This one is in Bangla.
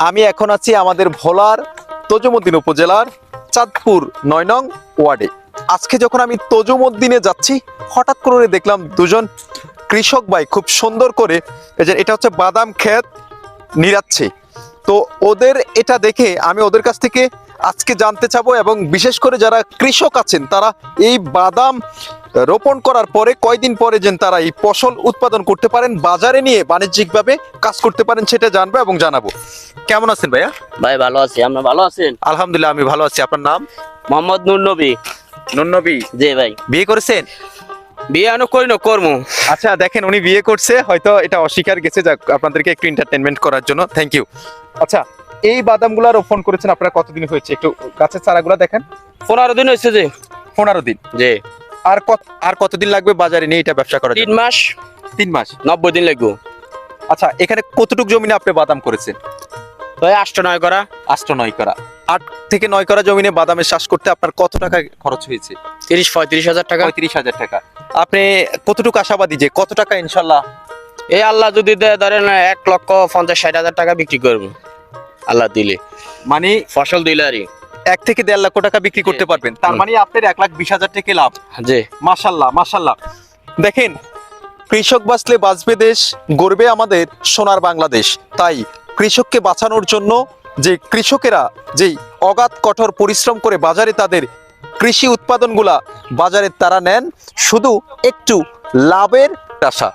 আমি এখন আছি আমাদের ভোলার তজুমুদ্দিন উপজেলার চাঁদপুর ৯ নং ওয়ার্ডে। আজকে যখন আমি তজুমুদ্দিনে যাচ্ছি, হঠাৎ করে দেখলাম দুজন কৃষক ভাই খুব সুন্দর করে এই যে এটা হচ্ছে বাদাম ক্ষেত নিড়াচ্ছে। তো ওদের এটা দেখে আমি ওদের কাছ থেকে আজকে জানতে চাবো, এবং বিশেষ করে যারা কৃষক আছেন তারা এই বাদাম রোপণ করার পরে কয়দিন পরে যেন তারা এই ফসল উৎপাদন করতে পারেন, বাজারে নিয়ে বাণিজ্যিকভাবে কাজ করতে পারেন, সেটা জানবো এবং জানাবো। কেমন আছেন ভাইয়া? ভাই ভালো আছি, আপনি ভালো আছেন? আলহামদুলিল্লাহ আমি ভালো আছি। আপনার নাম? মোহাম্মদ নূর নবী। নূর নবী। জি ভাই। বিয়ে করেছেন? বিয়ে আনো করি না করমু। আচ্ছা দেখেন উনি বিয়ে করছে, হয়তো এটা অস্বীকার গেছে, যাক আপনাদেরকে একটু এন্টারটেইনমেন্ট করার জন্য থ্যাংক ইউ। আচ্ছা এই বাদামগুলা রোপণ করেছেন আপনারা কতদিন হয়েছে? একটু গাছের চারাগুলা দেখেন। 15 দিন হয়েছে যে। 15 দিন। জি। আর কতদিন লাগবে বাজারে নিয়ে এটা ব্যবসা করার জন্য? 3 মাস। 3 মাস। 90 দিন লাগবে। আচ্ছা এখানে কতটুকু জমিনে আপনি বাদাম করেছেন? ভাই 8-9 করা। 8-9 করা। 8 থেকে 9 করা জমিনে বাদামের চাষ করতে আপনার কত টাকা খরচ হয়েছে? 30-35 হাজার টাকা। 35,000 টাকা। আপনি কতটুকু আশাবাদী যে কত টাকা ইনশাল্লাহ? এই আল্লাহ যদি দেয় ধরেন 1,50,60 হাজার টাকা বিক্রি করবো আল্লাহ দিলে, মানে ফসল দিলে আরই 1 থেকে 1.5 লাখ টাকা বিক্রি করতে পারবেন, তার মানে আপনার 1,20,000 টাকা লাভ। জি। মাশাল্লাহ মাশাল্লাহ। দেখেন কৃষক বাঁচলে বাঁচবে দেশ, গর্বে আমাদের সোনার বাংলাদেশ। তাই কৃষককে বাঁচানোর জন্য যে কৃষকেরা যেই অগাধ কঠোর পরিশ্রম করে বাজারে তাদের কৃষি উৎপাদনগুলা বাজারে তারা নেন শুধু একটু লাভের আশা।